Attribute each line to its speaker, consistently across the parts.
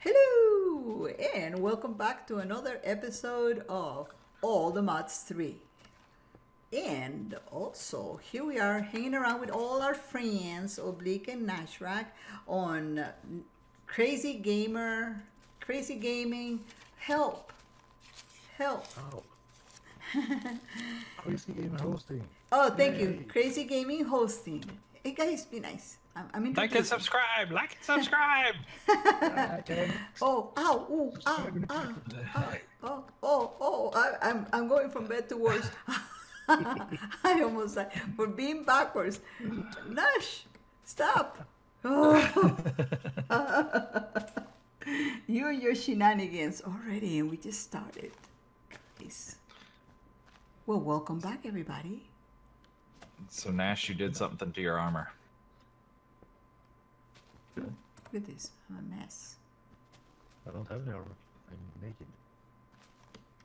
Speaker 1: Hello, and welcome back to another episode of All the Mods 3. And also, here we are hanging around with all our friends, Oblyx and Gnashrakh, on Crazy Gaming. Help!
Speaker 2: Oh. Crazy Gamer Hosting.
Speaker 1: Oh, thank you. Crazy Gaming Hosting. Hey guys, be nice. I'm
Speaker 3: Like and subscribe.
Speaker 1: Oh, ow, ooh, I'm going from bad to worse. I almost died for being backwards. Nash, stop. Oh. You and your shenanigans already, and we just started. Guys. Well, welcome back, everybody.
Speaker 3: So Nash, you did something to your armor.
Speaker 1: Look at this. I'm a mess.
Speaker 2: I don't have any armor. I'm naked.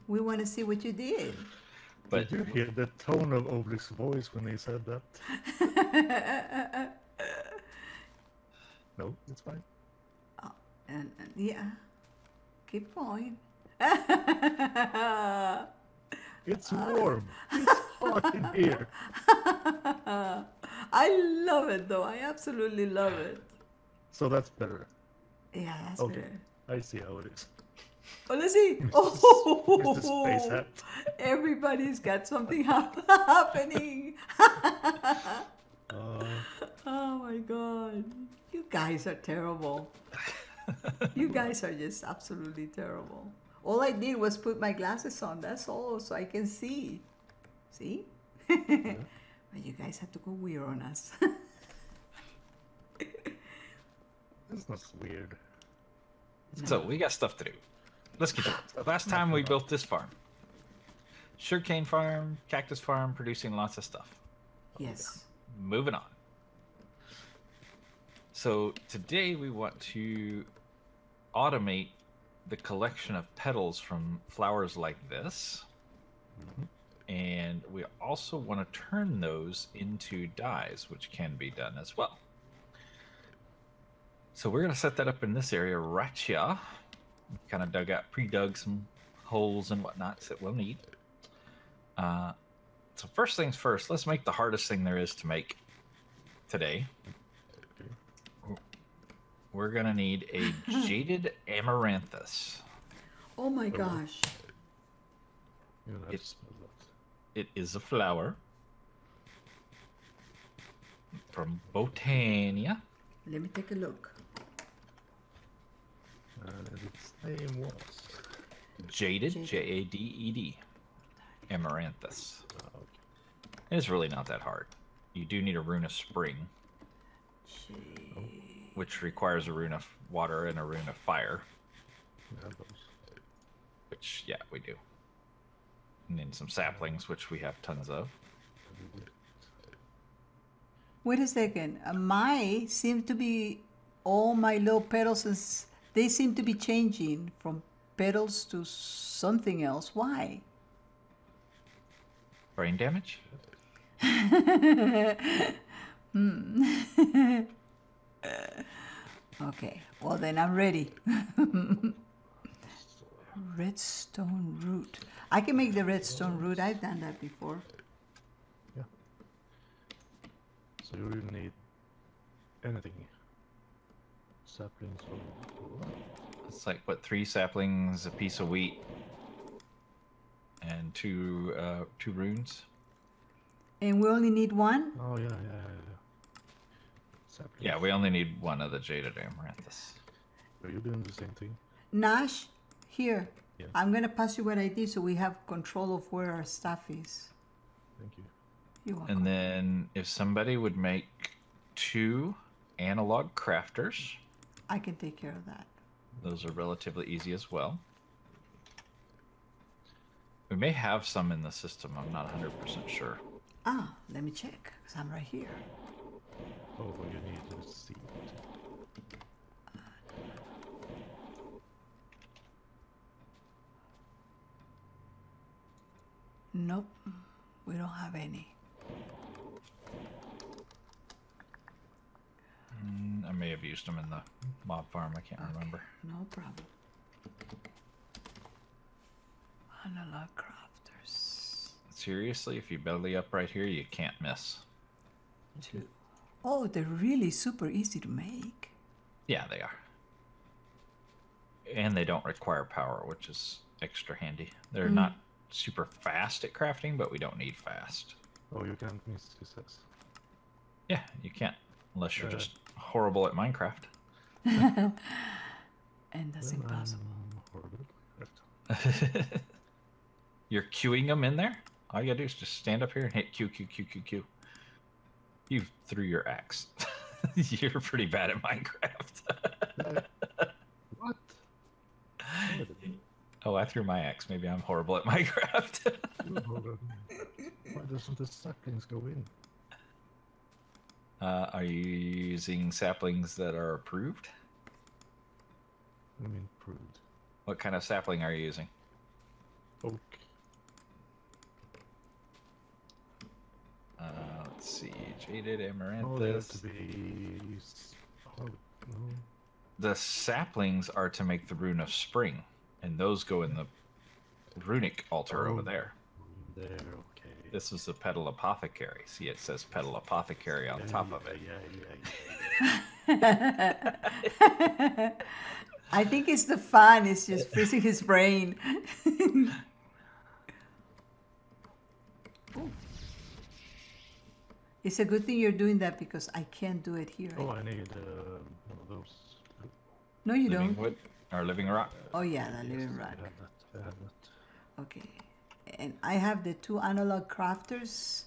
Speaker 1: We want to see what you did.
Speaker 3: But
Speaker 2: did you hear the tone of Oblyx's voice when he said that? No, it's fine.
Speaker 1: Oh, and yeah, keep going.
Speaker 2: It's warm. It's hot in here.
Speaker 1: I love it, though. I absolutely love it.
Speaker 2: So that's better.
Speaker 1: Yeah, that's
Speaker 2: Okay,
Speaker 1: better.
Speaker 2: I see how it is.
Speaker 1: Oh, let's see.
Speaker 2: Mr. Space Hat.
Speaker 1: Everybody's got something happening. Oh my God. You guys are terrible. You guys are just absolutely terrible. All I did was put my glasses on, that's all, so I can see. See?
Speaker 2: Yeah.
Speaker 1: But you guys have to go weird on us.
Speaker 2: It's not weird.
Speaker 3: so we got stuff to do. Let's get to it. Last time we built this farm. Sugarcane farm, cactus farm, producing lots of stuff.
Speaker 1: Yes.
Speaker 3: Moving on. So today we want to automate the collection of petals from flowers like this. And we also want to turn those into dyes, which can be done as well. So we're going to set that up in this area right here. Kind of pre-dug some holes and whatnot that we'll need. So first things first, let's make the hardest thing there is to make today. We're going to need a Jaded Amaranthus.
Speaker 1: Oh my gosh.
Speaker 3: It is a flower from Botania.
Speaker 1: Let me take a look.
Speaker 2: Its name was
Speaker 3: Jaded, J-A-D-E-D, Amaranthus.
Speaker 2: okay.
Speaker 3: It's really not that hard. You do need a rune of spring, which requires a rune of water and a rune of fire.
Speaker 2: We have those.
Speaker 3: Which, yeah, we do. And then some saplings, which we have tons of.
Speaker 1: Wait a second. All my little petals, they seem to be changing from petals to something else. Why?
Speaker 3: Brain damage?
Speaker 1: Okay, well then I'm ready. Redstone Root. I can make the Redstone Root. I've done that before.
Speaker 2: Yeah. So you really need anything. Saplings or
Speaker 3: It's like, what, 3 saplings, a piece of wheat, and two runes?
Speaker 1: And we only need one?
Speaker 2: oh yeah. Saplings.
Speaker 3: Yeah, we only need one of the Jaded Amaranthus.
Speaker 2: Are you doing the same thing?
Speaker 1: Nash, here.
Speaker 2: Yeah.
Speaker 1: I'm going to pass you what I did so we have control of where our stuff is.
Speaker 2: Thank you.
Speaker 1: You're welcome.
Speaker 3: And then if somebody would make 2 analog crafters,
Speaker 1: I can take care of that.
Speaker 3: those are relatively easy as well. We may have some in the system, I'm not 100% sure.
Speaker 1: Ah, let me check, because I'm right here.
Speaker 2: Oh, what you need is seed.
Speaker 1: Nope, we don't have any.
Speaker 3: I may have used them in the mob farm. I can't remember.
Speaker 1: No problem. Analog crafters.
Speaker 3: Seriously, if you belly up right here, you can't miss.
Speaker 1: 2. Oh, they're really super easy to make.
Speaker 3: Yeah, they are. And they don't require power, which is extra handy. They're not super fast at crafting, but we don't need fast.
Speaker 2: Oh, you can't miss, he says.
Speaker 3: Yeah, you can't. Unless you're just horrible at Minecraft.
Speaker 1: And that's impossible.
Speaker 2: Horrible at Minecraft.
Speaker 3: You're queuing them in there? All you gotta do is just stand up here and hit Q, Q, Q, Q, Q. You threw your axe. You're pretty bad at Minecraft.
Speaker 2: What?
Speaker 3: Oh, I threw my axe. Maybe I'm horrible at Minecraft.
Speaker 2: Hold on. Why doesn't the saplings go in?
Speaker 3: Are you using saplings that are approved?
Speaker 2: I mean, prude.
Speaker 3: What kind of sapling are you using?
Speaker 2: Oak.
Speaker 3: Let's see. Jaded
Speaker 2: Oh, they have
Speaker 3: Amaranthus.
Speaker 2: to be... Oh, no.
Speaker 3: The saplings are to make the rune of spring, and those go in the runic altar over there.
Speaker 2: There, okay.
Speaker 3: This is the petal apothecary. See, it says petal apothecary on top of it.
Speaker 2: Yeah.
Speaker 1: I think it's the fun. It's just freezing his brain. Ooh. It's a good thing you're doing that because I can't do it here.
Speaker 2: Oh, I need one of those.
Speaker 1: No, you
Speaker 3: Living
Speaker 1: don't.
Speaker 3: wood or living rock.
Speaker 1: Oh yeah, the living
Speaker 2: I
Speaker 1: rock.
Speaker 2: have that. I have that.
Speaker 1: Okay. And I have the 2 analog crafters.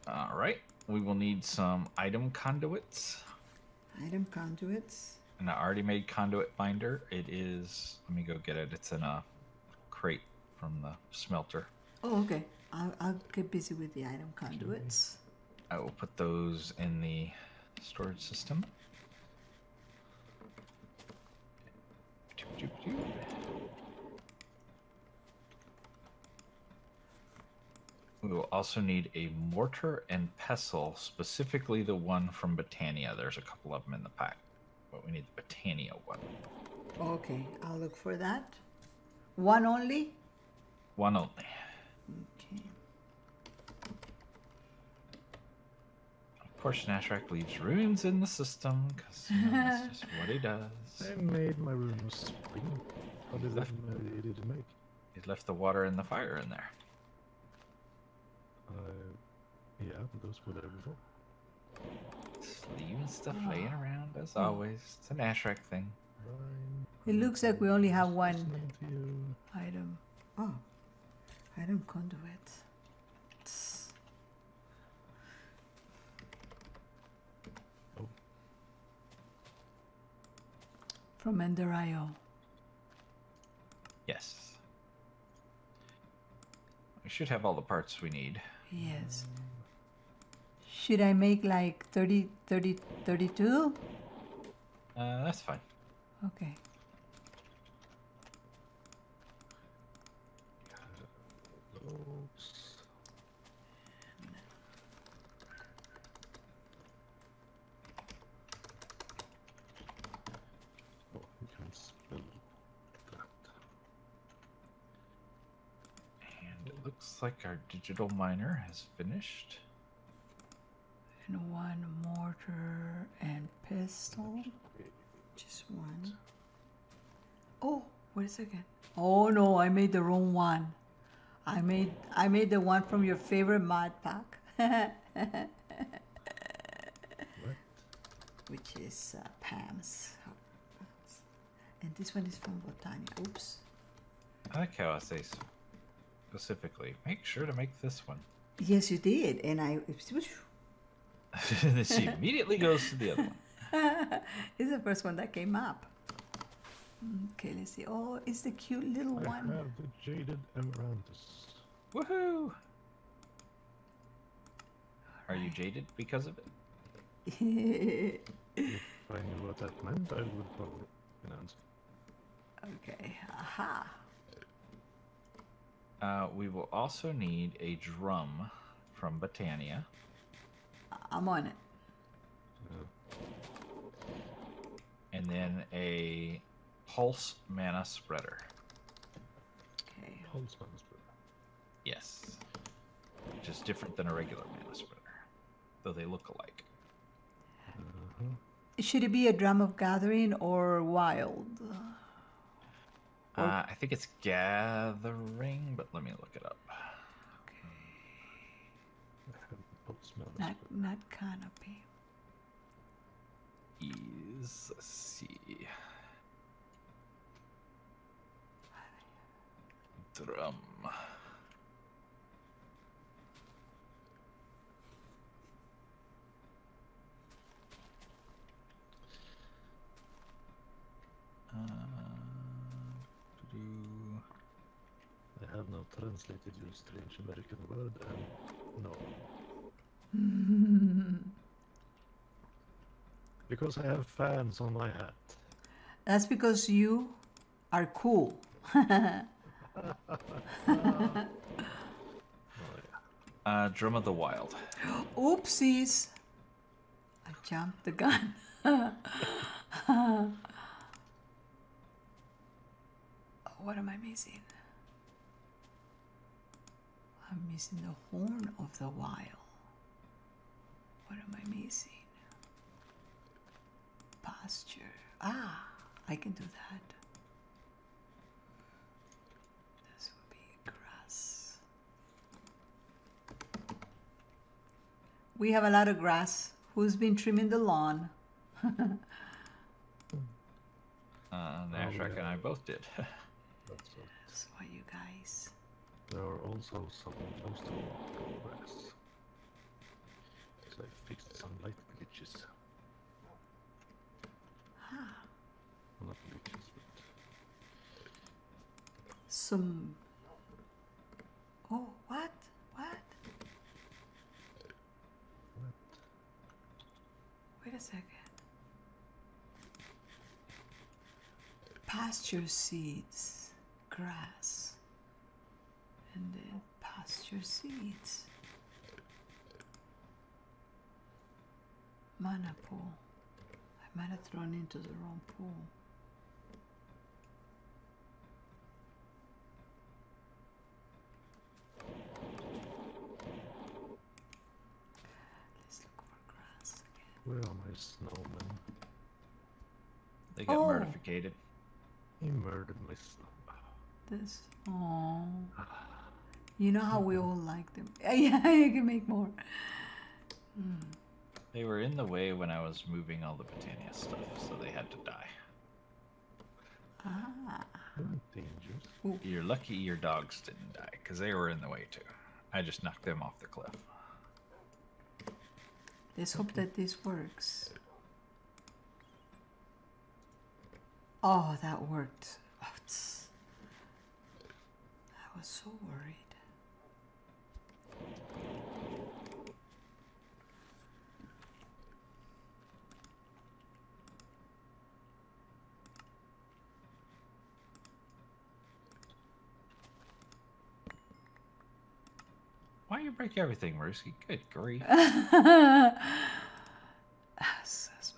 Speaker 3: All right. We will need some item conduits.
Speaker 1: Item conduits.
Speaker 3: And I already made conduit binder. It is. Let me go get it. It's in a crate from the smelter.
Speaker 1: Oh, okay. I'll get busy with the item conduits.
Speaker 3: I will put those in the storage system. We will also need a mortar and pestle, specifically the one from Botania. There's a couple of them in the pack, but we need the Botania one.
Speaker 1: Okay, I'll look for that. One only?
Speaker 3: One only.
Speaker 1: Okay.
Speaker 3: Of course, Gnashrakh leaves runes in the system, because that's just what he does.
Speaker 2: I made my rune of spring. How did that did it make?
Speaker 3: He left the water and the fire in there.
Speaker 2: Yeah, those were there before.
Speaker 3: Just leaving stuff laying around, as always. It's a Gnashrakh thing.
Speaker 1: It looks like we only have one
Speaker 2: Listening to you.
Speaker 1: item. Oh, item conduit.
Speaker 2: Oh.
Speaker 1: From Ender.io.
Speaker 3: Yes. We should have all the parts we need.
Speaker 1: Yes. Should I make like 30, 32?
Speaker 3: That's fine.
Speaker 1: Okay.
Speaker 2: Those. Oh, you can spell that.
Speaker 3: And it looks like our digital miner has finished.
Speaker 1: And 1 mortar and pestle. Just 1. Oh, wait a second. Oh no, I made the wrong one. I made the one from your favorite mod pack.
Speaker 2: What?
Speaker 1: Which is Pam's. And this one is from Botania. Oops.
Speaker 3: I like how I say specifically, make sure to make this one.
Speaker 1: Yes, you did. And
Speaker 3: She immediately goes to the other one.
Speaker 1: This is the first one that came up. Okay, let's see. Oh, it's the cute little
Speaker 2: I
Speaker 1: one.
Speaker 2: have the Jaded Amaranthus.
Speaker 3: Woohoo! Are you jaded because of it?
Speaker 2: If I knew what that meant, I would probably announce.
Speaker 1: Okay, aha.
Speaker 3: We will also need a drum from Botania.
Speaker 1: I'm on it.
Speaker 3: and then a pulse mana spreader.
Speaker 1: Okay.
Speaker 2: Pulse mana spreader.
Speaker 3: Yes. Which is different than a regular mana spreader, though they look alike.
Speaker 1: Should it be a drum of gathering or wild?
Speaker 3: I think it's gathering, but let me look it up.
Speaker 2: Pulse mana spreader.
Speaker 1: Not canopy.
Speaker 3: Let's see. Drum.
Speaker 2: I have now translated your strange American word and no. Because I have fans on my hat.
Speaker 1: That's because you are cool.
Speaker 3: Drum of the Wild.
Speaker 1: Oopsies. I jumped the gun. What am I missing? I'm missing the horn of the wild. What am I missing? Pasture. Ah, I can do that. This will be grass. We have a lot of grass. Who's been trimming the lawn?
Speaker 3: Gnashrakh and I both did.
Speaker 1: That's why you guys.
Speaker 2: There are also some close to grass. So I fixed some light glitches. Not glitches, but...
Speaker 1: Some... Oh, what? What? Wait a second. Pasture seeds, grass, and then pasture seeds. Mana pool. I might have thrown into the wrong pool. Let's look for grass again.
Speaker 2: Where are my snowmen?
Speaker 3: They got murdificated.
Speaker 2: He murdered my snow.
Speaker 1: This. Oh. You know how we all like them. Yeah, you can make more.
Speaker 3: They were in the way when I was moving all the Britannia stuff, so they had to die.
Speaker 1: Ah.
Speaker 2: Dangerous.
Speaker 3: You're lucky your dogs didn't die, because they were in the way too. I just knocked them off the cliff.
Speaker 1: Let's hope that this works. Oh, that worked. Oh, I was so worried.
Speaker 3: Why you break everything, Mirrusky? Good grief.
Speaker 1: That's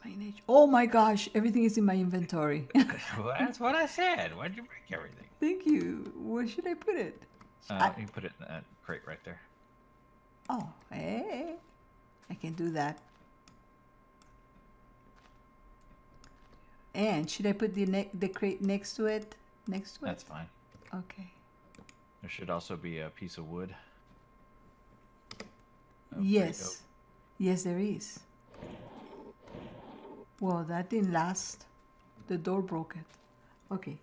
Speaker 1: my nature. Oh my gosh, everything is in my inventory.
Speaker 3: Well, that's what I said. Why'd you break everything?
Speaker 1: Thank you. Where should I put it?
Speaker 3: You put it in that crate right there.
Speaker 1: Oh, hey. I can do that. And should I put the crate next to it? Next to it?
Speaker 3: That's fine.
Speaker 1: Okay.
Speaker 3: There should also be a piece of wood.
Speaker 1: Yes. Yes, there is. Well, that didn't last. The door broke it. Okay.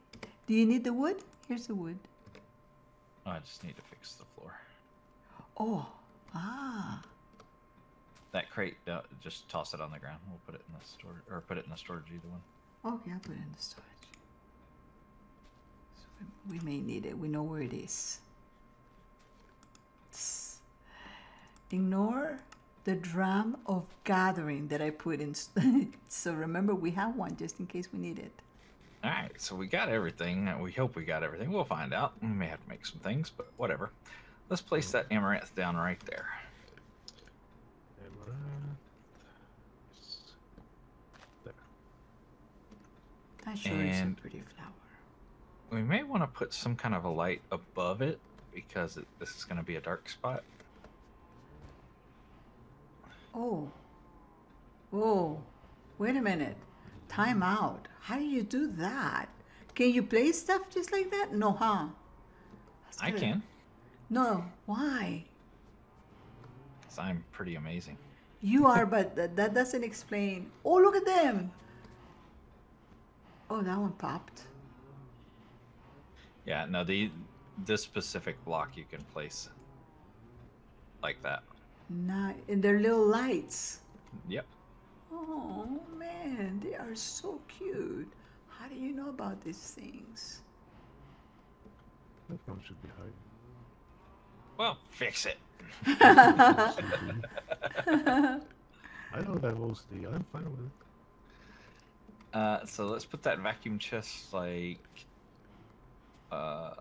Speaker 1: Do you need the wood? Here's the wood.
Speaker 3: Oh, I just need to fix the floor.
Speaker 1: Oh. Ah.
Speaker 3: That crate, just toss it on the ground. We'll put it in the storage, or put it in the storage, either one.
Speaker 1: Okay, I'll put it in the storage. So we may need it. We know where it is. Ignore the drum of gathering that I put in. So remember, we have one just in case we need it.
Speaker 3: All right, so we got everything. We hope we got everything. We'll find out. We may have to make some things, but whatever. Let's place that amaranth down right there.
Speaker 2: Amaranth. There.
Speaker 1: That sure is a
Speaker 3: And
Speaker 1: pretty flower.
Speaker 3: we may want to put some kind of a light above it because this is going to be a dark spot.
Speaker 1: Oh. Oh. Wait a minute. Time out. How do you do that? Can you play stuff just like that? No, huh? That's
Speaker 3: I
Speaker 1: good.
Speaker 3: can,
Speaker 1: No. Why?
Speaker 3: because I'm pretty amazing.
Speaker 1: You are, but that doesn't explain. Oh, look at them. Oh, that one popped.
Speaker 3: Yeah, no, this specific block you can place like that.
Speaker 1: Not in their little lights.
Speaker 3: Yep.
Speaker 1: Oh man, they are so cute. How do you know about these things?
Speaker 2: That one should be high.
Speaker 3: Well, fix it.
Speaker 2: I know that mostly. I'm fine with it.
Speaker 3: So let's put that vacuum chest like a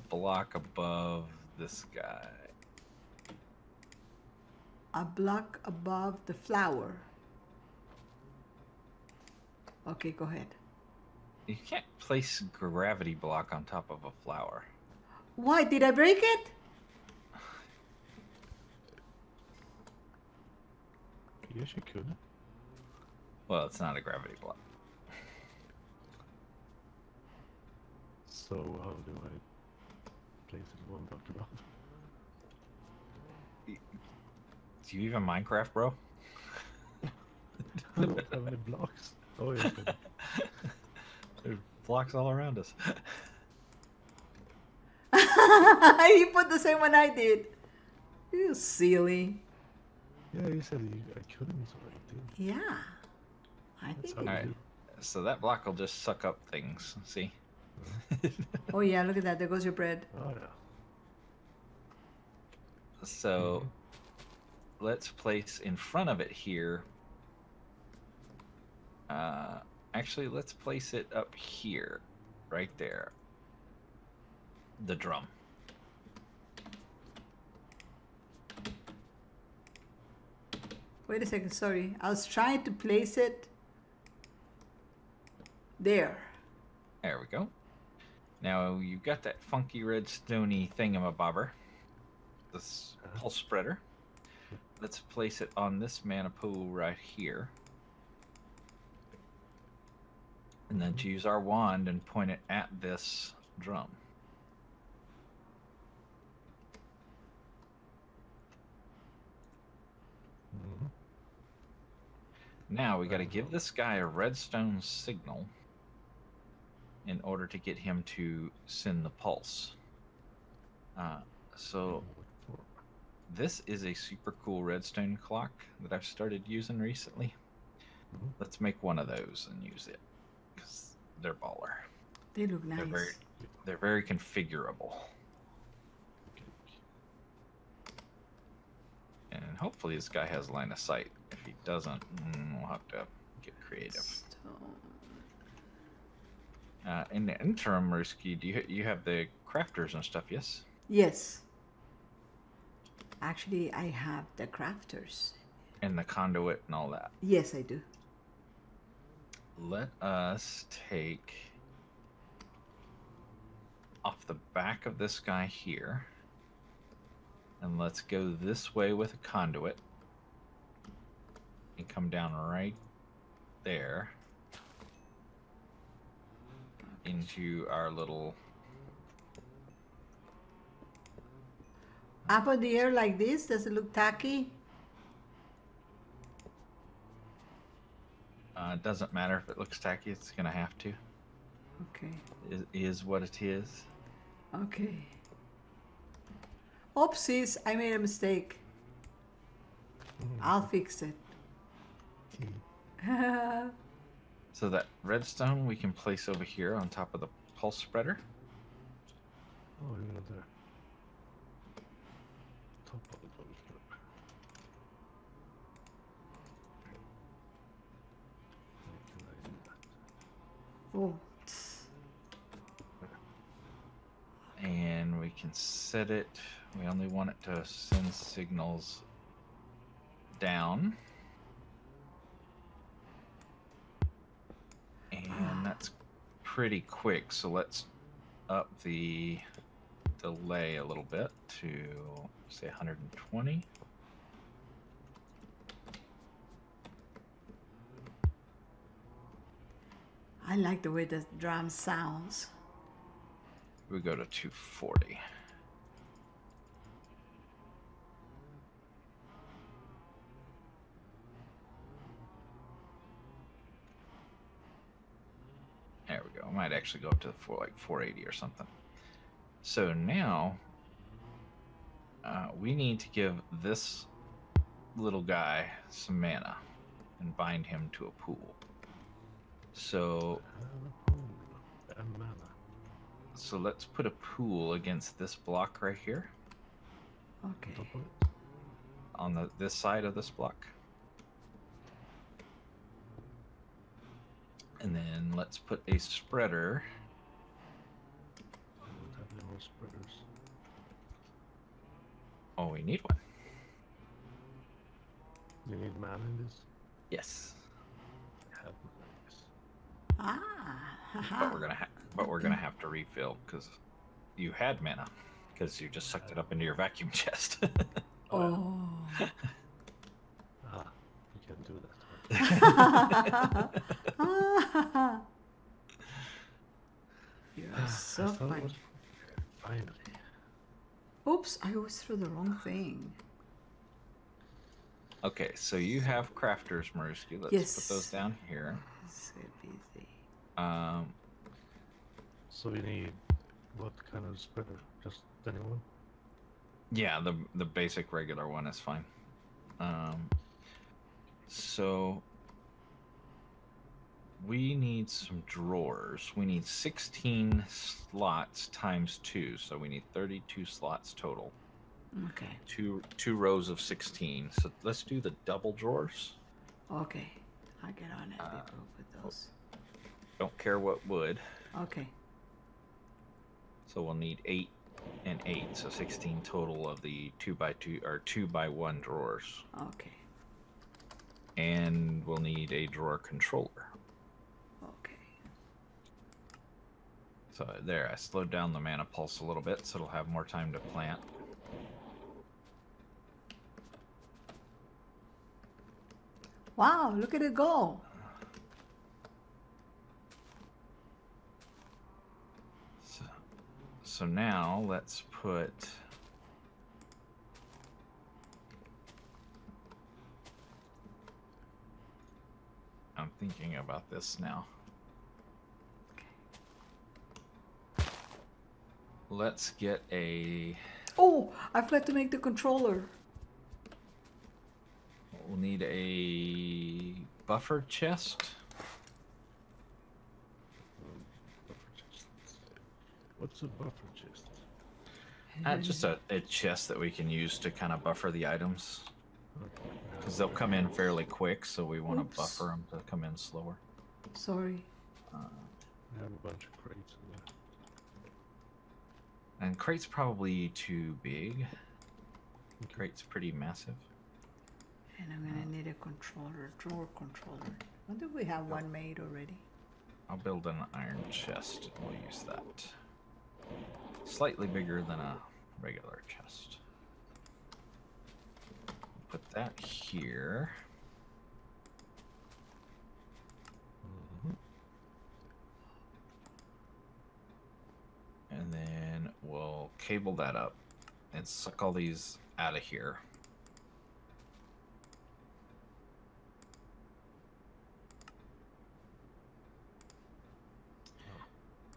Speaker 3: block above this guy.
Speaker 1: A block above the flower. Okay, go ahead.
Speaker 3: You can't place gravity block on top of a flower.
Speaker 1: Why? Did I break it?
Speaker 2: Yes, you could.
Speaker 3: Well, it's not a gravity block.
Speaker 2: So how do I place it one block above?
Speaker 3: Do you even Minecraft, bro?
Speaker 2: I don't have any blocks. Oh yeah. Good.
Speaker 3: There's blocks all around us.
Speaker 1: He put the same one I did. You silly.
Speaker 2: Yeah, you said I couldn't, so I did.
Speaker 1: Yeah. I
Speaker 2: That's
Speaker 1: think.
Speaker 2: how you
Speaker 3: Alright.
Speaker 2: do.
Speaker 3: So that block will just suck up things. See?
Speaker 1: Oh yeah, look at that. There goes your bread.
Speaker 2: Oh yeah.
Speaker 3: So let's place in front of it here. Actually, let's place it up here, right there. The drum.
Speaker 1: Wait a second, sorry. I was trying to place it there.
Speaker 3: There we go. Now you've got that funky red stony thingamabobber. This pulse spreader. Let's place it on this mana pool right here. And then to use our wand and point it at this drum. Now we got to give this guy a redstone signal in order to get him to send the pulse. So this is a super cool redstone clock that I've started using recently. Let's make one of those and use it because they're baller.
Speaker 1: They look nice.
Speaker 3: They're very configurable. And hopefully this guy has line of sight. If he doesn't, we'll have to get creative. In the interim, Mirrusky, do you have the crafters and stuff? Yes.
Speaker 1: Yes. Actually, I have the crafters.
Speaker 3: And the conduit and all that.
Speaker 1: Yes, I do.
Speaker 3: Let us take off the back of this guy here. And let's go this way with a conduit. And come down right there. Into our little...
Speaker 1: Up in the air like this, does it look tacky?
Speaker 3: It doesn't matter if it looks tacky, it's gonna have to.
Speaker 1: Okay.
Speaker 3: It is what it is.
Speaker 1: Okay. Oopsies, I made a mistake. I'll fix it.
Speaker 3: So that redstone we can place over here on top of the pulse spreader.
Speaker 2: Oh, you're not there. Top of the pulse.
Speaker 1: Oh.
Speaker 3: And we can set it. We only want it to send signals down. And that's pretty quick, so let's up the delay a little bit to say 120.
Speaker 1: I like the way the drum sounds.
Speaker 3: We go to 240. There we go. I might actually go up to like 480 or something. So now we need to give this little guy some mana and bind him to a pool. So let's put a pool against this block right here.
Speaker 1: Okay.
Speaker 3: On this side of this block. And then let's put a spreader. Oh, we need one.
Speaker 2: You need mana in this?
Speaker 3: Yes.
Speaker 1: Ah.
Speaker 3: But we're gonna have to refill because you had mana because you just sucked it up into your vacuum chest.
Speaker 1: Oh.
Speaker 2: You can't do that.
Speaker 1: You're so funny.
Speaker 2: Finally.
Speaker 1: Oops, I always threw the wrong thing.
Speaker 3: Okay, so you have crafters, Mirrusky. Let's
Speaker 1: Yes.
Speaker 3: put those down here.
Speaker 1: So busy.
Speaker 2: So you need what kind of spreader? Just anyone?
Speaker 3: Yeah, the basic regular one is fine. So we need some drawers. We need 16 slots times 2, so we need 32 slots total.
Speaker 1: Okay.
Speaker 3: Two rows of 16. So let's do the double drawers.
Speaker 1: Okay. I'll get on it before with those.
Speaker 3: Don't care what wood.
Speaker 1: Okay.
Speaker 3: So we'll need 8 and 8, so 16 total of the 2x2 or 2x1 drawers.
Speaker 1: Okay.
Speaker 3: And we'll need a drawer controller.
Speaker 1: Okay.
Speaker 3: So there, I slowed down the mana pulse a little bit so it'll have more time to plant.
Speaker 1: Wow, look at it go.
Speaker 3: So now let's put I'm thinking about this now. Let's get a
Speaker 1: Oh, I forgot to make the controller.
Speaker 3: we'll need a buffer chest.
Speaker 2: What's a buffer chest?
Speaker 3: Just a chest that we can use to kind of buffer the items. Because they'll come in fairly quick, so we want to buffer them to come in slower.
Speaker 1: Sorry.
Speaker 2: I have a bunch of crates in there.
Speaker 3: And crate's probably too big. Crate's pretty massive.
Speaker 1: And I'm gonna need a controller, drawer controller. Wonder if we have one made already.
Speaker 3: I'll build an iron chest and we'll use that. Slightly bigger than a regular chest. Put that here. And then we'll cable that up and suck all these out of here.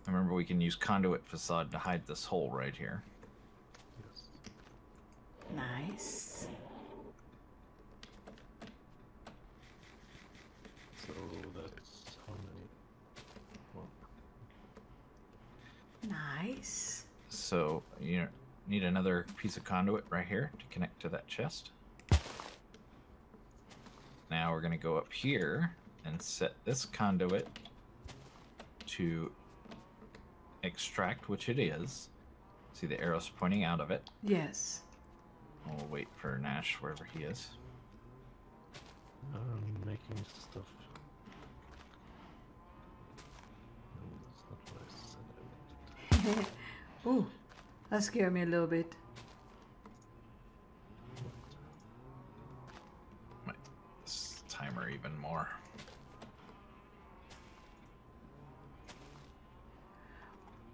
Speaker 3: Remember, we can use conduit facade to hide this hole right here.
Speaker 2: Yes.
Speaker 1: Nice.
Speaker 2: So that's how many? Well,
Speaker 1: Nice.
Speaker 3: So you need another piece of conduit right here to connect to that chest. Now we're going to go up here and set this conduit to extract, which it is. See the arrows pointing out of it.
Speaker 1: Yes.
Speaker 3: We'll wait for Nash wherever he is.
Speaker 2: I'm making stuff.
Speaker 1: Ooh, that scared me a little bit.
Speaker 3: This timer even more.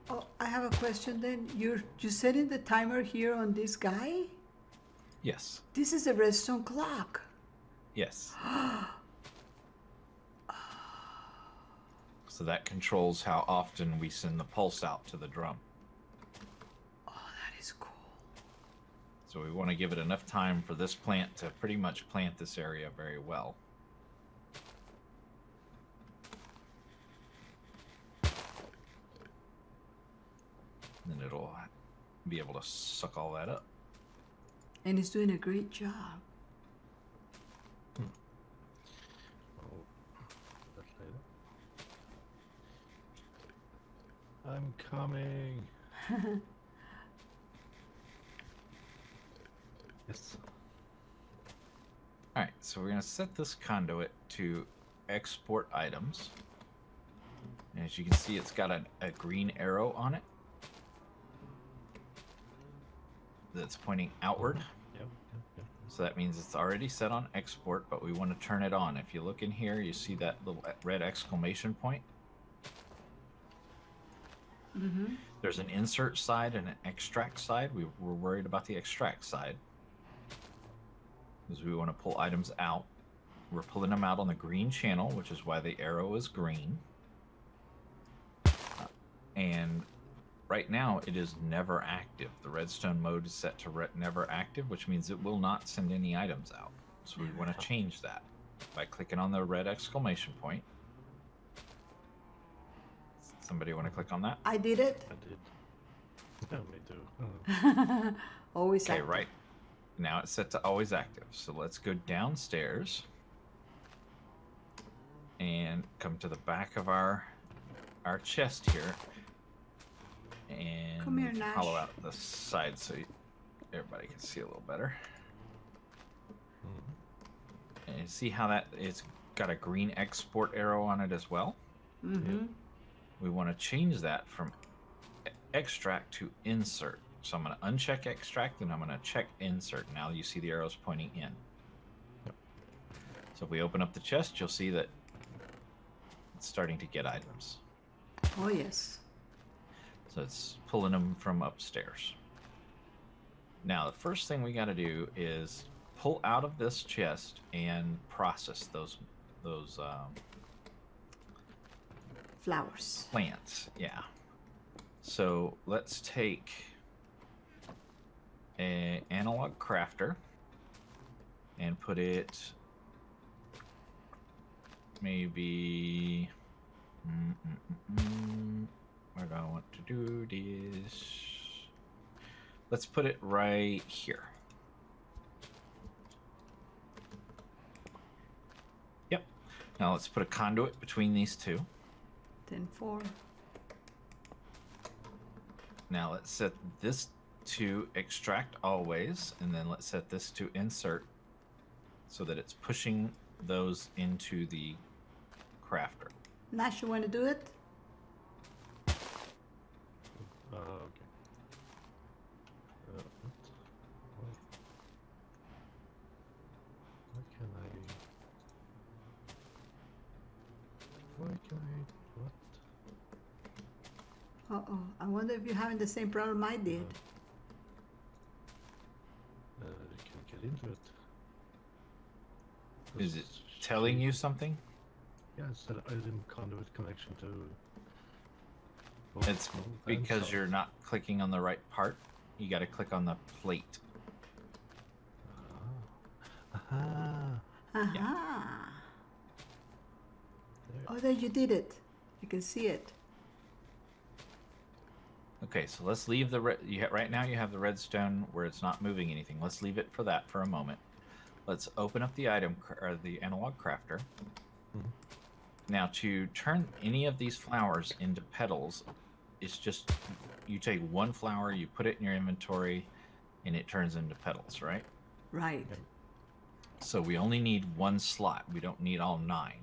Speaker 1: Oh, I have a question then. You're setting the timer here on this guy?
Speaker 3: Yes.
Speaker 1: This is a redstone clock.
Speaker 3: Yes. So that controls how often we send the pulse out to the drum.
Speaker 1: Oh, that is cool.
Speaker 3: So we want to give it enough time for this plant to pretty much plant this area very well. And then it'll be able to suck all that up.
Speaker 1: And it's doing a great job.
Speaker 2: Oh, that's later. I'm coming. Yes.
Speaker 3: Alright, so we're going to set this conduit to export items. And as you can see, it's got a green arrow on it that's pointing outward.
Speaker 2: Yep.
Speaker 3: So that means it's already set on export, but we want to turn it on. If you look in here, you see that little red exclamation point.
Speaker 1: Mm-hmm.
Speaker 3: There's an insert side and an extract side. We were worried about the extract side, because we want to pull items out. We're pulling them out on the green channel, which is why the arrow is green. And right now, it is never active. The redstone mode is set to never active, which means it will not send any items out. So we want to change that by clicking on the red exclamation point. Somebody want to click on that?
Speaker 1: I did it.
Speaker 2: I did. Yeah, me too.
Speaker 1: Always
Speaker 3: Okay,
Speaker 1: active.
Speaker 3: right. Now it's set to always active. So let's go downstairs and come to the back of our chest here. And
Speaker 1: Come here, Nash.
Speaker 3: hollow out the side so everybody can see a little better. And you see how that it's got a green export arrow on it as well?
Speaker 1: Mm-hmm.
Speaker 3: We want to change that from extract to insert. So I'm going to uncheck extract and I'm going to check insert. Now you see the arrows pointing in.
Speaker 2: Yep.
Speaker 3: So if we open up the chest, you'll see that it's starting to get items.
Speaker 1: Oh, yes.
Speaker 3: So it's pulling them from upstairs. Now the first thing we got to do is pull out of this chest and process those
Speaker 1: Flowers.
Speaker 3: plants. Yeah. So let's take an analog crafter and put it maybe where do I want to do this? Let's put it right here. Yep. Now let's put a conduit between these two.
Speaker 1: 10-4.
Speaker 3: Now let's set this to extract always, and then let's set this to insert so that it's pushing those into the crafter.
Speaker 1: Nash, you want to do it?
Speaker 2: Okay. What can I... What?
Speaker 1: Uh-oh. I wonder if you're having the same problem I did.
Speaker 2: You can get into it.
Speaker 3: Is it telling you something?
Speaker 2: Yeah, it said item conduit connection to...
Speaker 3: It's because you're not clicking on the right part. You got to click on the plate.
Speaker 2: Aha.
Speaker 1: Aha.
Speaker 2: There.
Speaker 1: Oh, there you did it. You can see it.
Speaker 3: Okay, so let's leave the right now you have the redstone where it's not moving anything. Let's leave it for that for a moment. Let's open up the item or the analog crafter.
Speaker 2: Mhm.
Speaker 3: Now to turn any of these flowers into petals, it's just you take one flower, you put it in your inventory, and it turns into petals, right?
Speaker 1: Right.
Speaker 2: Okay.
Speaker 3: So we only need one slot. We don't need all 9.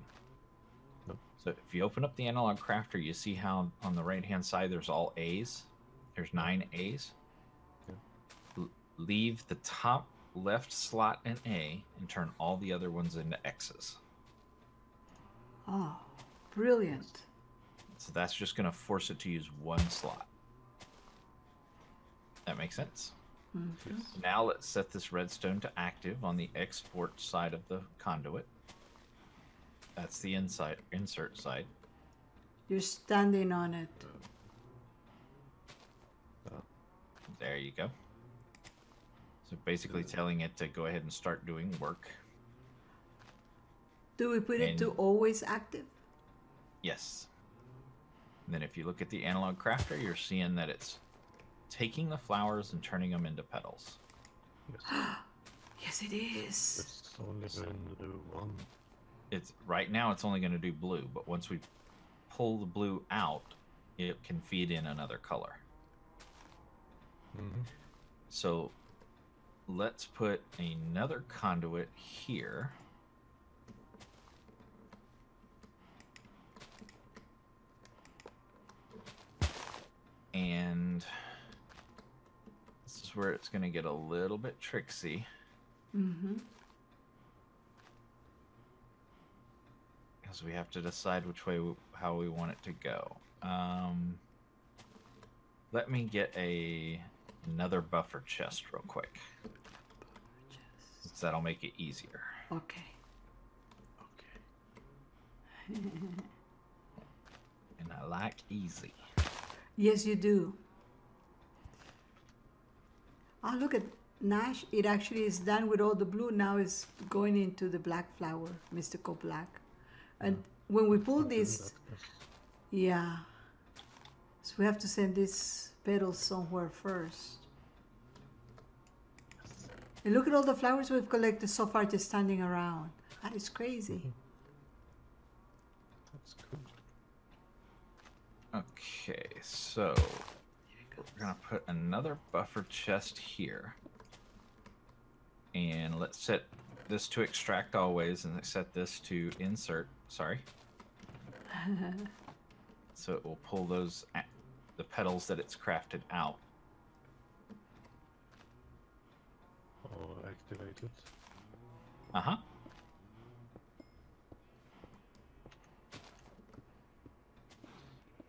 Speaker 2: Nope.
Speaker 3: So if you open up the analog crafter, you see how on the right hand side there's all A's. There's 9 A's.
Speaker 2: Yeah.
Speaker 3: Leave the top left slot an A and turn all the other ones into X's.
Speaker 1: Oh, brilliant.
Speaker 3: So that's just going to force it to use one slot. That makes sense?
Speaker 1: Mm-hmm.
Speaker 3: Now let's set this redstone to active on the export side of the conduit. That's the insert side.
Speaker 1: You're standing on it.
Speaker 3: There you go. So basically telling it to go ahead and start doing work.
Speaker 1: Do we put it to always active?
Speaker 3: Yes. And then if you look at the analog crafter, you're seeing that it's taking the flowers and turning them into petals.
Speaker 2: Yes.
Speaker 1: Yes, it is.
Speaker 2: It's only going to do one.
Speaker 3: It's right now it's only going to do blue, but once we pull the blue out, it can feed in another color.
Speaker 2: Mm-hmm.
Speaker 3: So let's put another conduit here. And this is where it's going to get a little bit tricksy.
Speaker 1: Mm-hmm.
Speaker 3: Because we have to decide which way, how we want it to go. Let me get another buffer chest real quick. That'll make it easier.
Speaker 1: Okay.
Speaker 3: Okay. And I like easy.
Speaker 1: Yes, you do. Oh, look at Nash. It actually is done with all the blue. Now it's going into the black flower, mystical black. And when we pull this, yeah. So we have to send these petals somewhere first. And look at all the flowers we've collected so far just standing around. That is crazy.
Speaker 2: That's good.
Speaker 3: Okay, so we're going to put another buffer chest here. And let's set this to extract always and set this to insert. Sorry. So it will pull those, the petals that it's crafted out.
Speaker 2: Oh, activated.
Speaker 3: Uh-huh.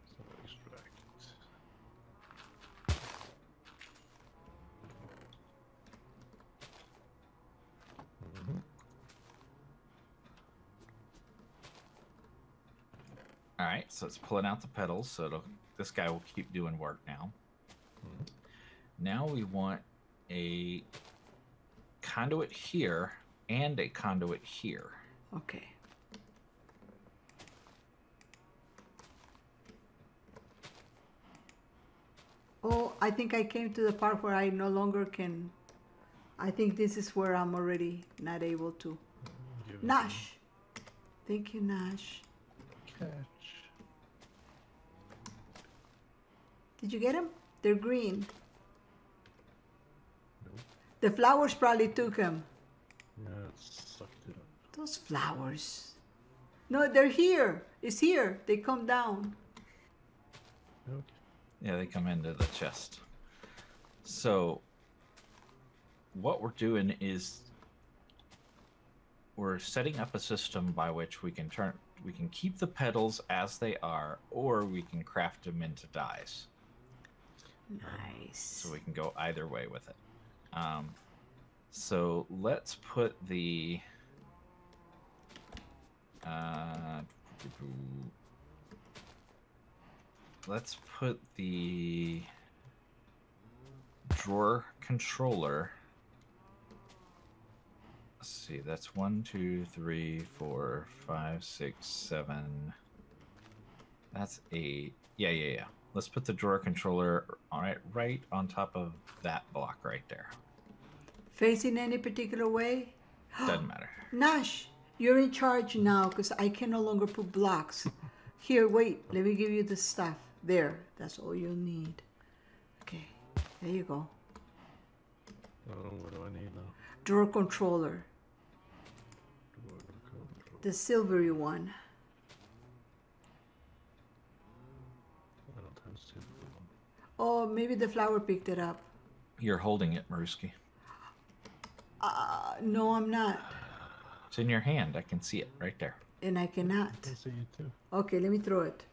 Speaker 2: So extract. Mm-hmm.
Speaker 3: All right, so it's pulling out the petals. So this guy will keep doing work now.
Speaker 2: Mm-hmm.
Speaker 3: Now we want a conduit here and a conduit here.
Speaker 1: Okay. Oh, I think I came to the part where I no longer can. I think this is where I'm already not able to. Nash. Thank you, Nash.
Speaker 2: Catch.
Speaker 1: Did you get them? They're green.
Speaker 2: Nope.
Speaker 1: The flowers probably took them.
Speaker 2: Yeah, it sucked it up.
Speaker 1: Those flowers. No, they're here. It's here. They come down.
Speaker 2: Okay.
Speaker 3: Yeah, they come into the chest. So what we're doing is we're setting up a system by which we can keep the petals as they are, or we can craft them into dyes.
Speaker 1: Nice.
Speaker 3: So we can go either way with it. So let's put the drawer controller. Let's see, that's 1, 2, 3, 4, 5, 6, 7. That's 8. Yeah. Let's put the drawer controller right on top of that block right there.
Speaker 1: Facing any particular way?
Speaker 3: Doesn't matter.
Speaker 1: Nash, you're in charge now because I can no longer put blocks. Here, wait. Let me give you the stuff. There. That's all you'll need. Okay. There you go.
Speaker 2: Oh, what do I need now?
Speaker 1: Drawer controller.
Speaker 2: Drawer control.
Speaker 1: The silvery one.
Speaker 2: I don't have silver one.
Speaker 1: Oh, maybe the flower picked it up.
Speaker 3: You're holding it, Mirrusky.
Speaker 1: No, I'm not.
Speaker 3: It's in your hand. I can see it right there.
Speaker 1: And I cannot.
Speaker 2: I see you too.
Speaker 1: Okay, let me throw it.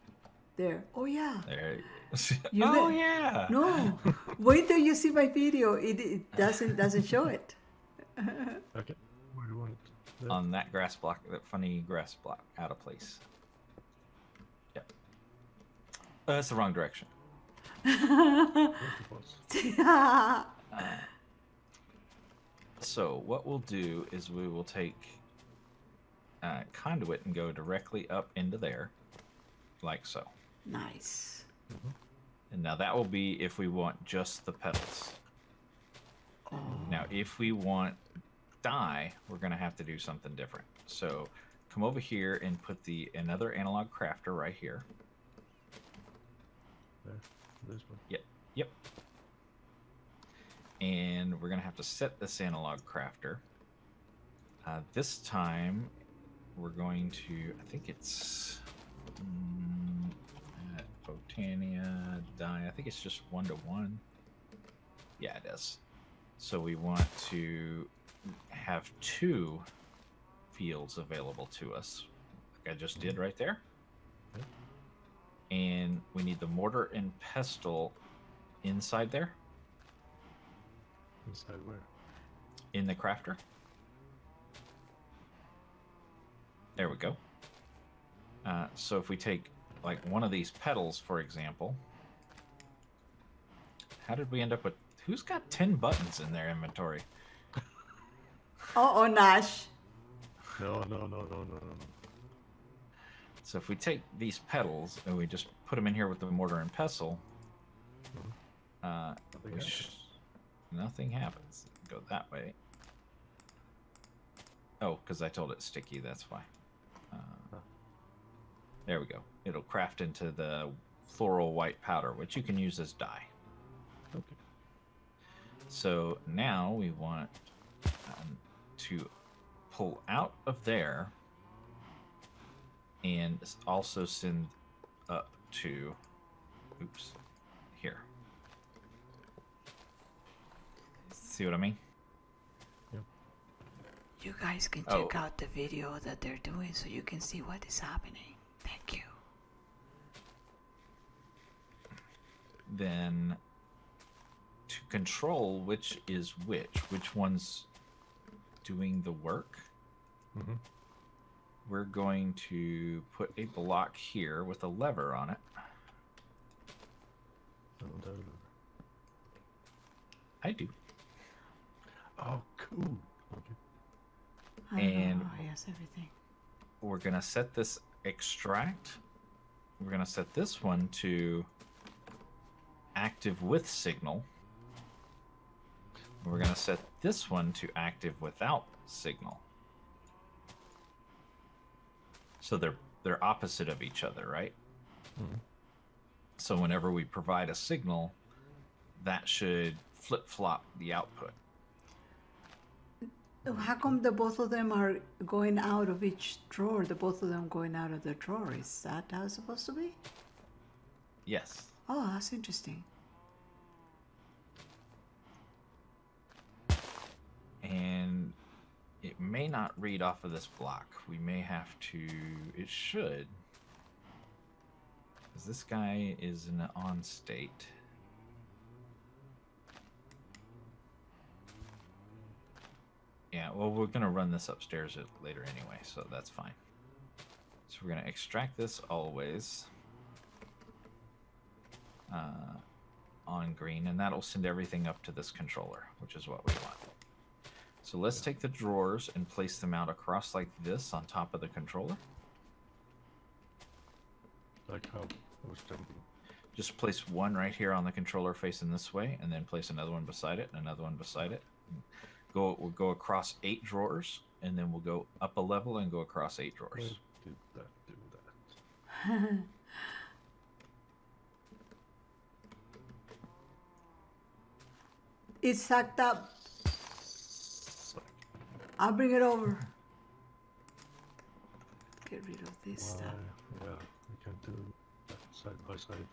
Speaker 1: There. Oh, yeah.
Speaker 3: There you go.
Speaker 1: You
Speaker 3: Oh,
Speaker 1: bet.
Speaker 3: yeah.
Speaker 1: No. Wait till you see my video. It doesn't show it.
Speaker 2: Okay. Where do you want it? There?
Speaker 3: On that grass block, that funny grass block, out of place. Yep. That's the wrong direction.
Speaker 2: Where's the boss?
Speaker 3: So what we'll do is we will take conduit and go directly up into there, like so.
Speaker 1: Nice.
Speaker 3: And now that will be if we want just the petals.
Speaker 1: Oh.
Speaker 3: Now, if we want dye, we're going to have to do something different. So come over here and put another analog crafter right here.
Speaker 2: There. This one.
Speaker 3: Yep. And we're going to have to set this analog crafter. This time, we're going to, I think it's Botania dye. I think it's just 1-to-1. Yeah, it is. So we want to have 2 fields available to us, like I just did right there.
Speaker 2: Okay.
Speaker 3: And we need the mortar and pestle inside there.
Speaker 2: Inside where?
Speaker 3: In the crafter. There we go. So if we take like one of these petals, for example, how did we end up with? Who's got 10 buttons in their inventory?
Speaker 1: Oh, Nash.
Speaker 2: No.
Speaker 3: So if we take these petals and we just put them in here with the mortar and pestle, nothing happens. Go that way. Oh, because I told it sticky, that's why. There we go. It'll craft into the floral white powder, which you can use as dye.
Speaker 2: Okay.
Speaker 3: So now we want to pull out of there and also send up to, oops, here. See what I mean?
Speaker 1: You guys can check out the video that they're doing so you can see what is happening. Thank you.
Speaker 3: Then to control which is which one's doing the work, we're going to put a block here with a lever on it. I do.
Speaker 2: Oh, cool. Okay.
Speaker 3: And
Speaker 1: yes, everything.
Speaker 3: We're going to set this extract. We're going to set this one to active with signal. We're going to set this one to active without signal. So they're opposite of each other, right? So whenever we provide a signal, that should flip-flop the output.
Speaker 1: How come the both of them are going out of each drawer? The both of them going out of the drawer. Is that how it's supposed to be?
Speaker 3: Yes.
Speaker 1: Oh, that's interesting.
Speaker 3: And it may not read off of this block. We may have to... It should. Because this guy is in an on state. Yeah, well, we're going to run this upstairs later anyway, so that's fine. So we're going to extract this always on green, and that'll send everything up to this controller, which is what we want. So let's take the drawers and place them out across like this on top of the controller.
Speaker 2: Like how I was jumping.
Speaker 3: Just place one right here on the controller facing this way, and then place another one beside it, and another one beside it. We'll go across 8 drawers, and then we'll go up a level and go across 8 drawers.
Speaker 2: Where did that do that?
Speaker 1: It's sucked up. I'll bring it over. Get rid of this stuff.
Speaker 2: Yeah, we can do that side by side.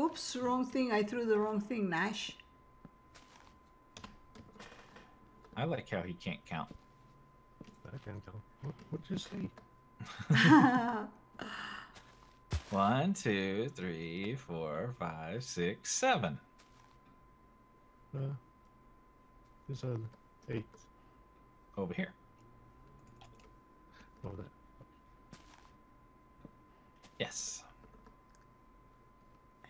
Speaker 1: Oops, wrong thing. I threw the wrong thing, Nash.
Speaker 3: I like how he can't count.
Speaker 2: I can tell. What'd you say?
Speaker 3: 1, 2, 3, 4, 5, 6, 7.
Speaker 2: You said 8
Speaker 3: Over here.
Speaker 2: over there.
Speaker 3: Yes.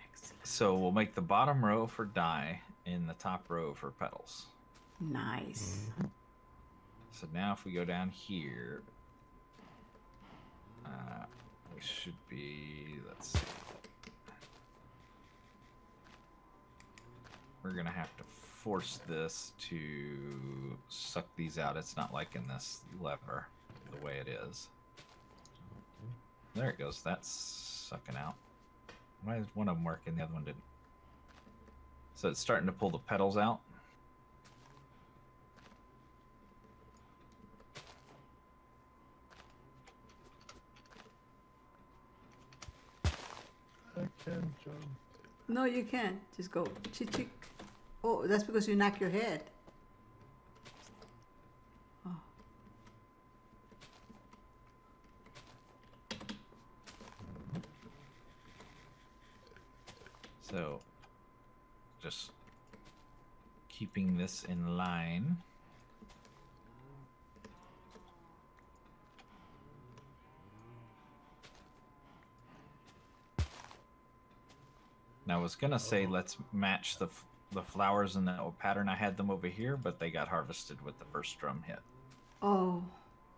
Speaker 1: Excellent.
Speaker 3: So we'll make the bottom row for dye and the top row for petals.
Speaker 1: Nice.
Speaker 3: So now if we go down here, we should be, let's see. We're going to have to force this to suck these out. It's not like in this lever, the way it is. There it goes. That's sucking out. Why is one of them working, the other one didn't? So it's starting to pull the petals out.
Speaker 2: I can jump.
Speaker 1: No, you can't. Just go. Chick, chick. Oh, that's because you knock your head. Oh.
Speaker 3: So just keeping this in line. Now I was gonna say let's match the flowers in the pattern. I had them over here, but they got harvested with the first drum hit.
Speaker 1: Oh.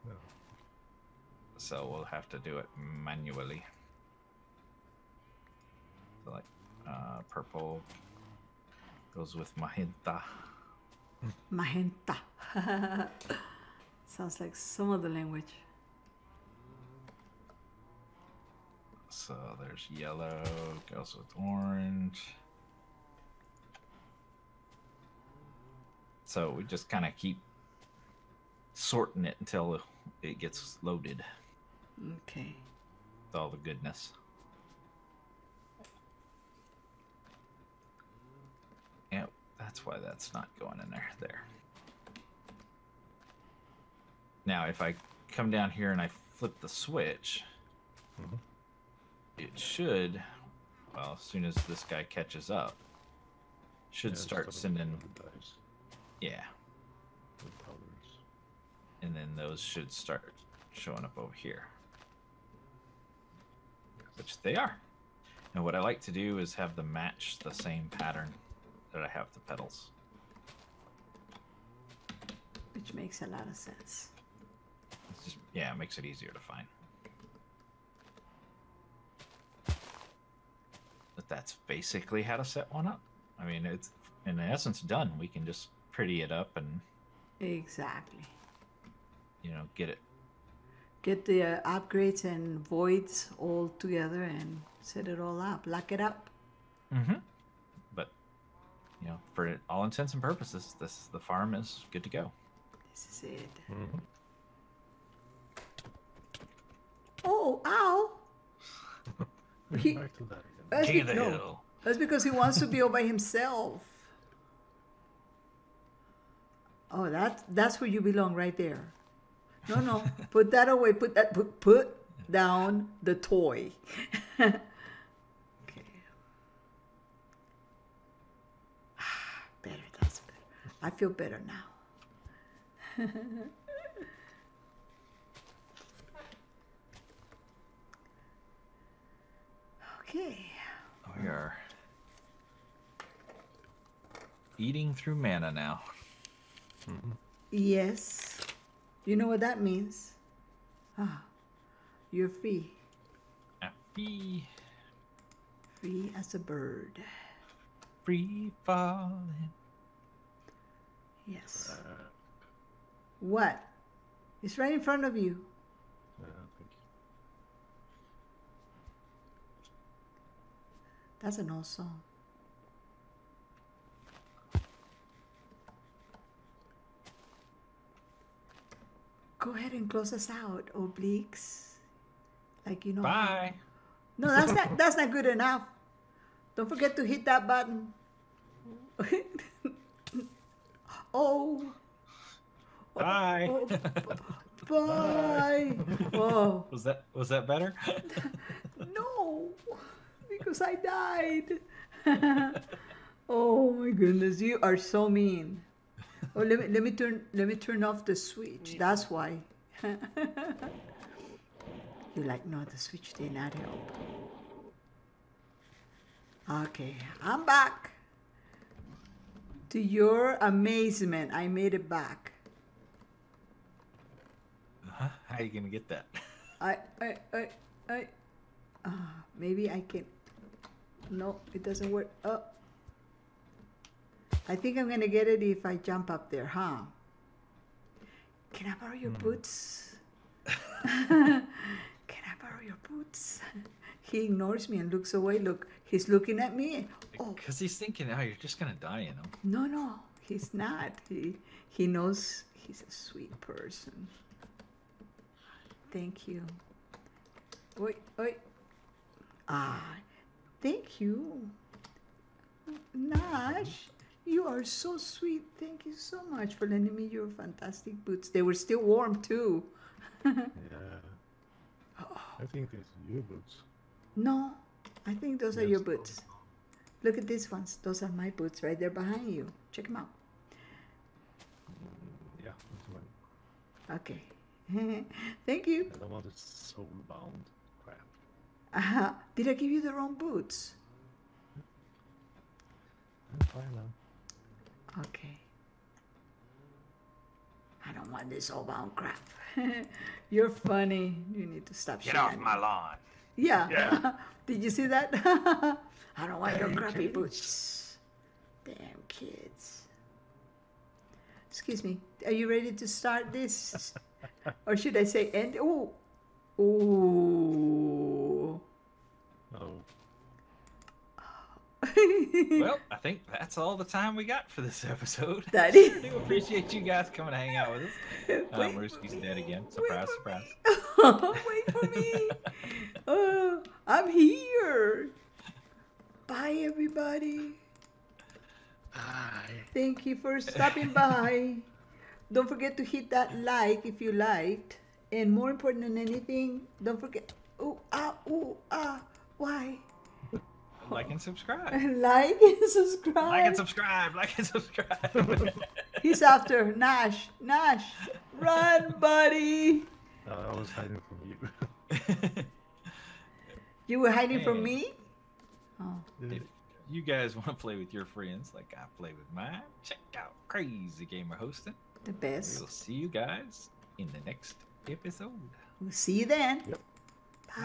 Speaker 2: No.
Speaker 3: So we'll have to do it manually. So like purple goes with magenta.
Speaker 1: Magenta. Sounds like some other language.
Speaker 3: So there's yellow, goes with orange. So we just kind of keep sorting it until it gets loaded
Speaker 1: Okay.
Speaker 3: with all the goodness. Yeah, that's why that's not going in there. There. Now, if I come down here and I flip the switch, it should, well, as soon as this guy catches up, should start sending, yeah,
Speaker 2: The colors.
Speaker 3: and then those should start showing up over here, which they are. And what I like to do is have them match the same pattern that I have the petals.
Speaker 1: Which makes a lot of sense.
Speaker 3: It's just, yeah, it makes it easier to find. But that's basically how to set one up. I mean, it's in essence done. We can just pretty it up and,
Speaker 1: Exactly.
Speaker 3: you know, get it.
Speaker 1: Get the upgrades and voids all together and set it all up. Lock it up.
Speaker 3: Mm-hmm. But, you know, for all intents and purposes, the farm is good to go.
Speaker 1: This is it.
Speaker 2: Mm-hmm.
Speaker 1: Oh, ow! He-
Speaker 2: Back to that again.
Speaker 1: That's,
Speaker 3: King of the
Speaker 1: no,
Speaker 3: hill.
Speaker 1: that's because he wants to be all by himself. Oh, that's where you belong, right there. No, put that away. Put down the toy. Okay. Better. That's better. I feel better now. Okay.
Speaker 3: We are eating through mana now.
Speaker 1: Yes. You know what that means? Ah, you're free.
Speaker 3: Happy,
Speaker 1: Free as a bird.
Speaker 3: free falling.
Speaker 1: Yes. What? It's right in front of you.
Speaker 2: Thank you.
Speaker 1: That's an old song. Go ahead and close us out, Oblyx. Like you know.
Speaker 3: Bye.
Speaker 1: No, that's not good enough. Don't forget to hit that button. Oh.
Speaker 3: Bye.
Speaker 1: Oh, bye. Oh.
Speaker 3: Was that better?
Speaker 1: No, because I died. Oh my goodness, you are so mean. Oh, let me turn off the switch. That's why. You're like, no, the switch did not help. Okay, I'm back. To your amazement, I made it back.
Speaker 3: How are you gonna get that?
Speaker 1: Maybe I can. No, it doesn't work. Oh. I think I'm gonna get it if I jump up there, huh? Can I borrow your boots? Can I borrow your boots? He ignores me and looks away. Look, he's looking at me. Oh,
Speaker 3: Because he's thinking, oh, you're just gonna die, you know.
Speaker 1: no, he's not. He knows he's a sweet person. Thank you. Oi. Thank you. Nash, you are so sweet. Thank you so much for lending me your fantastic boots. They were still warm too.
Speaker 2: Yeah. I think it's your boots.
Speaker 1: No, I think those are your
Speaker 2: Yes.
Speaker 1: boots. Look at these ones. Those are my boots right there behind you. Check them out.
Speaker 2: Yeah, that's mine.
Speaker 1: Okay. Thank you.
Speaker 2: I don't want this soul-bound crap.
Speaker 1: Did I give you the wrong boots?
Speaker 2: I'm fine now.
Speaker 1: Okay. I don't want this all bound crap. You're funny. You need to stop
Speaker 3: Get off
Speaker 1: shitting.
Speaker 3: my lawn.
Speaker 1: Yeah.
Speaker 2: Yeah.
Speaker 1: Did you see that? I don't want your crappy boots. Damn kids. Excuse me. Are you ready to start this? Or should I say end? Ooh. Ooh.
Speaker 2: Oh.
Speaker 3: Well, I think that's all the time we got for this episode.
Speaker 1: Daddy.
Speaker 3: I do appreciate you guys coming to hang out with us.
Speaker 1: Wait,
Speaker 3: Mirrusky's dead again. Surprise, surprise.
Speaker 1: Wait for me. I'm here. Bye, everybody.
Speaker 2: Bye.
Speaker 1: Thank you for stopping by. Don't forget to hit that like if you liked. And more important than anything, don't forget. Why?
Speaker 3: Like and subscribe.
Speaker 1: Like and subscribe.
Speaker 3: Like and subscribe. Like and subscribe.
Speaker 1: He's after Nash. Nash, run, buddy.
Speaker 2: I was hiding from you.
Speaker 1: You were hiding from
Speaker 3: Hey.
Speaker 1: me? Oh.
Speaker 3: If you guys want to play with your friends like I play with mine, check out Crazy Gamer Hosting.
Speaker 1: The best.
Speaker 3: We'll see you guys in the next episode.
Speaker 1: We'll see you then.
Speaker 2: Yep.
Speaker 1: Bye.